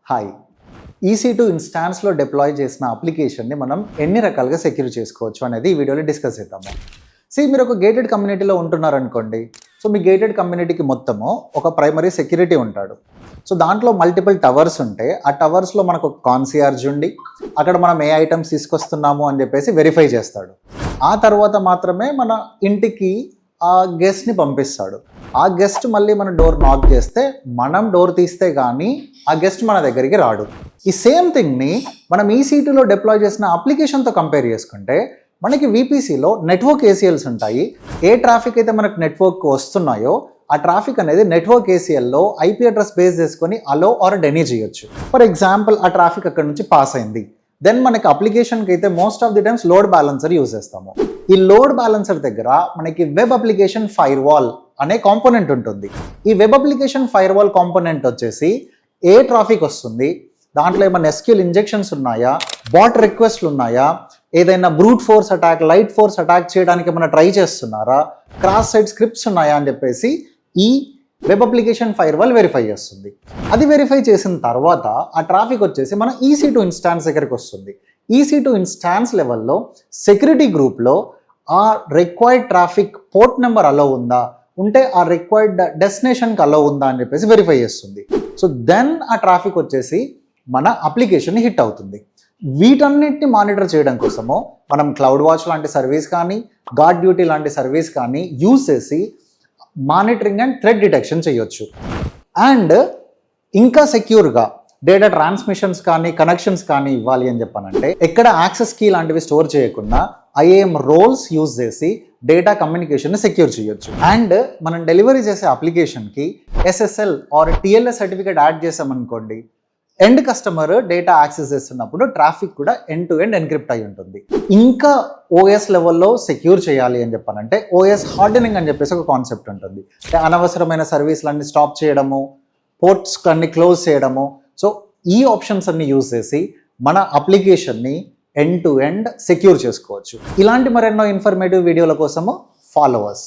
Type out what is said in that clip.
Hi EC2 ఇన్స్టాన్స్లో deploy చేసిన అప్లికేషన్ని మనం ఎన్ని రకాలుగా సెక్యూర్ చేసుకోవచ్చు అనేది ఈ వీడియోలో డిస్కస్ చేద్దాము. మీరు ఒక గేటెడ్ కమ్యూనిటీలో ఉంటున్నారనుకోండి. మీ గేటెడ్ కమ్యూనిటీకి మొత్తము ఒక ప్రైమరీ సెక్యూరిటీ ఉంటాడు. దాంట్లో మల్టిపుల్ టవర్స్ ఉంటే ఆ టవర్స్లో మనకు ఒక కాన్సియార్జ్ ఉండి అక్కడ మనం ఏ ఐటమ్స్ తీసుకొస్తున్నాము అని చెప్పేసి వెరిఫై చేస్తాడు. ఆ తర్వాత మాత్రమే మన ఇంటికి ఆ గెస్ట్ని పంపిస్తాడు. ఆ గెస్ట్ మళ్ళీ మన డోర్ నాక్ చేస్తే మనం డోర్ తీస్తే కానీ ఆ గెస్ట్ మన దగ్గరికి రాడు. ఈ సేమ్ థింగ్ని మనం EC2లో డిప్లాయ్ చేసిన అప్లికేషన్తో కంపేర్ చేసుకుంటే మనకి VPCలో నెట్వర్క్ ACLs ఉంటాయి. ఏ ట్రాఫిక్ అయితే మనకు నెట్వర్క్ వస్తున్నాయో ఆ ట్రాఫిక్ అనేది నెట్వర్క్ ACLలో IP అడ్రస్ బేస్ చేసుకొని అలో ఆర్ డెనీ చేయొచ్చు. ఫర్ ఎగ్జాంపుల్ ఆ ట్రాఫిక్ అక్కడ నుంచి పాస్ అయింది. దెన్ మనకి అప్లికేషన్కి అయితే most of the times load balancer use చేస్తాము. ఈ లోడ్ బ్యాలెన్సర్ దగ్గర మనకి వెబ్ అప్లికేషన్ ఫైర్వాల్ అనే కాంపోనెంట్ ఉంటుంది. ఈ వెబ్ అప్లికేషన్ ఫైర్వాల్ కాంపోనెంట్ వచ్చేసి ఏ ట్రాఫిక్ వస్తుంది, దాంట్లో ఏమైనా SQL ఇంజెక్షన్స్ ఉన్నాయా, బాట్ రిక్వెస్ట్లు ఉన్నాయా, ఏదైనా brute force attack, light force attack చేయడానికి ఏమైనా ట్రై చేస్తున్నారా, క్రాస్ సైడ్ స్క్రిప్ట్స్ ఉన్నాయా అని చెప్పేసి ఈ వెబ్ అప్లికేషన్ ఫైర్వాల్ వెరిఫై చేస్తుంది. అది వెరిఫై చేసిన తర్వాత ఆ ట్రాఫిక్ వచ్చేసి మన EC2 ఇన్స్టాన్స్ దగ్గరికి వస్తుంది. EC2 ఇన్స్టాన్స్ లెవెల్లో సెక్యూరిటీ గ్రూప్లో ఆ రిక్వైర్డ్ ట్రాఫిక్ పోర్ట్ నెంబర్ అలో ఉందా, ఉంటే ఆ రిక్వైర్డ్ డెస్టినేషన్కి అలో ఉందా అని చెప్పేసి వెరిఫై చేస్తుంది. దెన్ ఆ ట్రాఫిక్ వచ్చేసి మన అప్లికేషన్ హిట్ అవుతుంది. వీటన్నిటిని మానిటర్ చేయడం కోసము మనం క్లౌడ్ వాచ్ లాంటి సర్వీస్ కానీ, గార్డ్ డ్యూటీ లాంటి సర్వీస్ కానీ యూజ్ చేసి మానిటరింగ్ అండ్ థ్రెట్ డిటెక్షన్ చేయొచ్చు. అండ్ ఇంకా సెక్యూర్గా డేటా ట్రాన్స్మిషన్స్ కానీ, కనెక్షన్స్ కానీ ఇవ్వాలి అని చెప్పానంటే ఎక్కడ యాక్సెస్ కీ లాంటివి స్టోర్ చేయకుండా IAM రోల్స్ యూజ్ చేసి డేటా కమ్యూనికేషన్ సెక్యూర్ చేయొచ్చు. అండ్ మనం డెలివరీ చేసే అప్లికేషన్కి SSL or TLS certificate add చేసామనుకోండి, ఎండ్ కస్టమర్ డేటా యాక్సెస్ చేస్తున్నప్పుడు ట్రాఫిక్ కూడా ఎండ్ టు ఎండ్ ఎన్క్రిప్ట్ అయి ఉంటుంది. ఇంకా OS లెవెల్లో సెక్యూర్ చేయాలి అని చెప్పానంటే OS హార్డెనింగ్ అని చెప్పేసి ఒక కాన్సెప్ట్ ఉంటుంది. అనవసరమైన సర్వీస్లన్నీ స్టాప్ చేయడము, పోర్ట్స్ అన్ని క్లోజ్ చేయడము. ఈ ఆప్షన్స్ అన్ని యూజ్ చేసి మన అప్లికేషన్ని ఎండ్ టు ఎండ్ సెక్యూర్ చేసుకోవచ్చు. ఇలాంటి మరెన్నో ఇన్ఫర్మేటివ్ వీడియోల కోసము ఫాలోవర్స్.